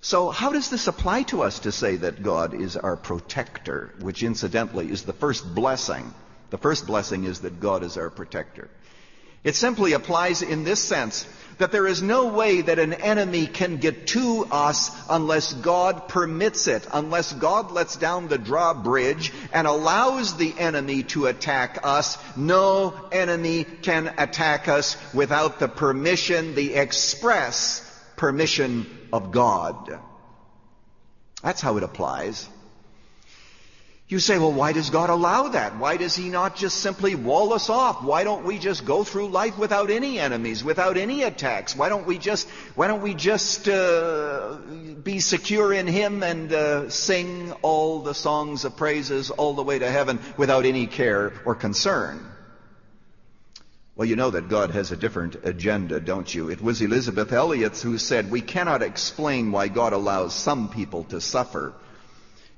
So how does this apply to us to say that God is our protector, which incidentally is the first blessing? The first blessing is that God is our protector. It simply applies in this sense, that there is no way that an enemy can get to us unless God permits it, unless God lets down the drawbridge and allows the enemy to attack us. No enemy can attack us without the permission, the express permission of God. That's how it applies. You say, well, why does God allow that? Why does He not just simply wall us off? Why don't we just go through life without any enemies, without any attacks? Why don't we just be secure in Him and sing all the songs of praises all the way to heaven without any care or concern? Well, you know that God has a different agenda, don't you? It was Elizabeth Elliot who said, we cannot explain why God allows some people to suffer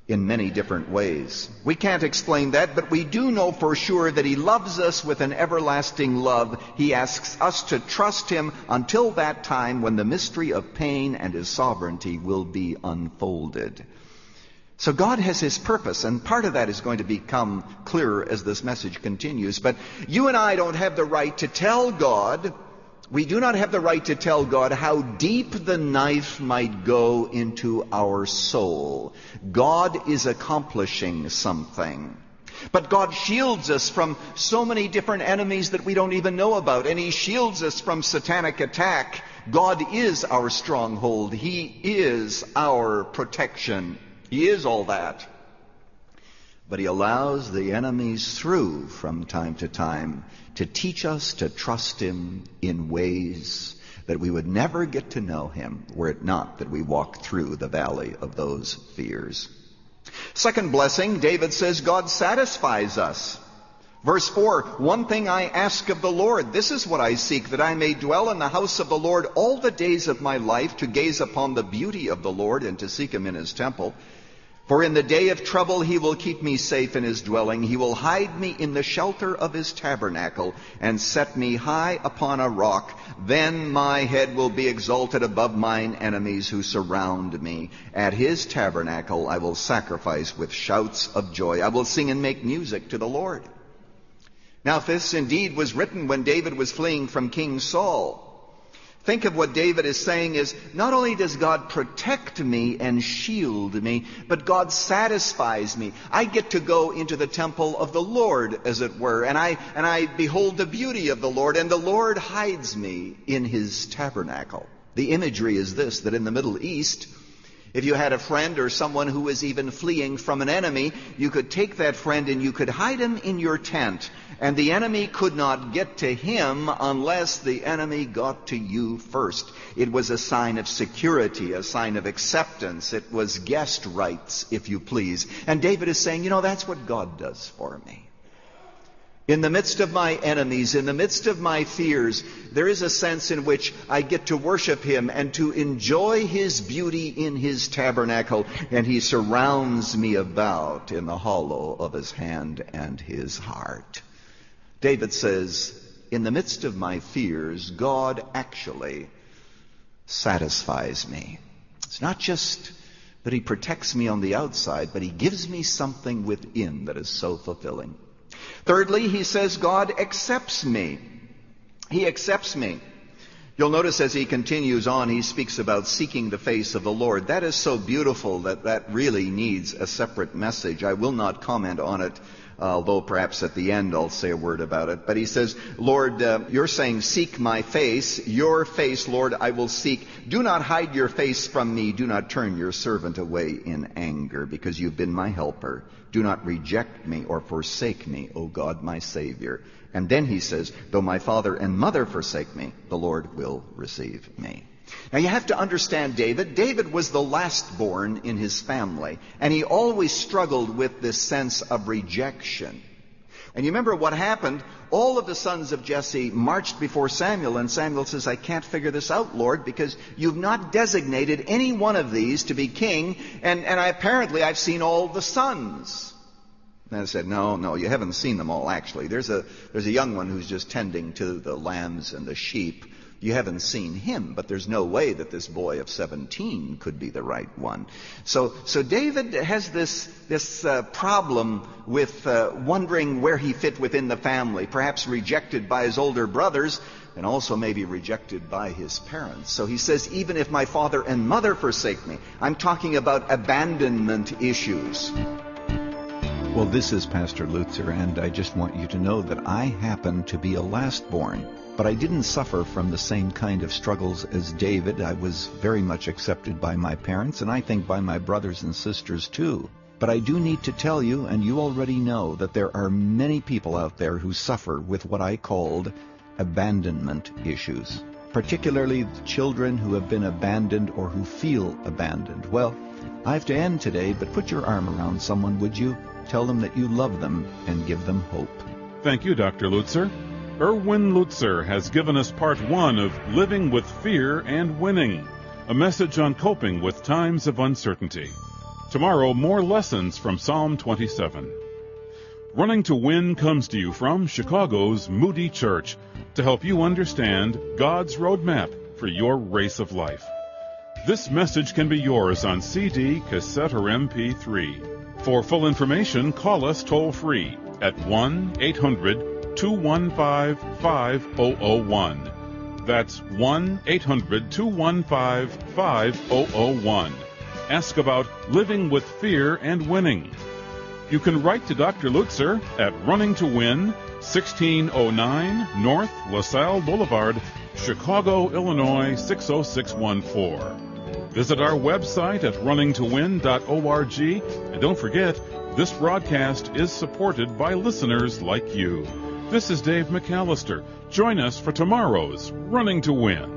in many different ways. We can't explain that, but we do know for sure that He loves us with an everlasting love. He asks us to trust Him until that time when the mystery of pain and His sovereignty will be unfolded. So God has His purpose, and part of that is going to become clearer as this message continues. But you and I don't have the right to tell God, we do not have the right to tell God how deep the knife might go into our soul. God is accomplishing something. But God shields us from so many different enemies that we don't even know about. And He shields us from satanic attack. God is our stronghold. He is our protection. He is all that. But He allows the enemies through from time to time to teach us to trust Him in ways that we would never get to know Him were it not that we walk through the valley of those fears. Second blessing, David says God satisfies us. Verse 4, one thing I ask of the Lord, this is what I seek, that I may dwell in the house of the Lord all the days of my life, to gaze upon the beauty of the Lord and to seek Him in His temple. For in the day of trouble He will keep me safe in His dwelling. He will hide me in the shelter of His tabernacle and set me high upon a rock. Then my head will be exalted above mine enemies who surround me. At His tabernacle I will sacrifice with shouts of joy. I will sing and make music to the Lord. Now, if this indeed was written when David was fleeing from King Saul, think of what David is saying is, not only does God protect me and shield me, but God satisfies me. I get to go into the temple of the Lord, as it were, and I behold the beauty of the Lord, and the Lord hides me in His tabernacle. The imagery is this, that in the Middle East, if you had a friend or someone who was even fleeing from an enemy, you could take that friend and you could hide him in your tent. And the enemy could not get to him unless the enemy got to you first. It was a sign of security, a sign of acceptance. It was guest rights, if you please. And David is saying, that's what God does for me. In the midst of my enemies, in the midst of my fears, there is a sense in which I get to worship Him and to enjoy His beauty in His tabernacle, and He surrounds me about in the hollow of His hand and His heart. David says, in the midst of my fears, God actually satisfies me. It's not just that He protects me on the outside, but He gives me something within that is so fulfilling. Thirdly, he says God accepts me. He accepts me. You'll notice as he continues on, he speaks about seeking the face of the Lord. That is so beautiful that really needs a separate message. I will not comment on it, although perhaps at the end I'll say a word about it. But he says, Lord, you're saying, seek my face. Your face, Lord, I will seek. Do not hide your face from me. Do not turn your servant away in anger, because you've been my helper. Do not reject me or forsake me, O God, my Savior. And then he says, though my father and mother forsake me, the Lord will receive me. Now you have to understand David. David was the last born in his family, and he always struggled with this sense of rejection. And you remember what happened? All of the sons of Jesse marched before Samuel, and Samuel says, I can't figure this out, Lord, because you've not designated any one of these to be king, and apparently I've seen all the sons. And I said, no, you haven't seen them all, actually. There's a young one who's just tending to the lambs and the sheep, You haven't seen him, but there's no way that this boy of 17 could be the right one. So David has this problem with wondering where he fit within the family, perhaps rejected by his older brothers, and also maybe rejected by his parents. So he says, even if my father and mother forsake me. I'm talking about abandonment issues. Well, this is Pastor Lutzer, and I just want you to know that I happen to be a lastborn. But I didn't suffer from the same kind of struggles as David. I was very much accepted by my parents, and I think by my brothers and sisters too. But I do need to tell you, and you already know, that there are many people out there who suffer with what I called abandonment issues, particularly children who have been abandoned or who feel abandoned. Well, I have to end today, but put your arm around someone, would you? Tell them that you love them and give them hope. Thank you, Dr. Lutzer. Erwin Lutzer has given us part 1 of Living with Fear and Winning, a message on coping with times of uncertainty. Tomorrow, more lessons from Psalm 27. Running to Win comes to you from Chicago's Moody Church to help you understand God's roadmap for your race of life. This message can be yours on CD, cassette, or MP3. For full information, call us toll-free at 1-800-215-5001. That's 1-800-215-5001. Ask about Living with Fear and Winning. You can write to Dr. Lutzer at Running to Win, 1609 North LaSalle Boulevard, Chicago, Illinois, 60614. Visit our website at runningtowin.org, and don't forget, this broadcast is supported by listeners like you. This is Dave McAllister. Join us for tomorrow's Running to Win.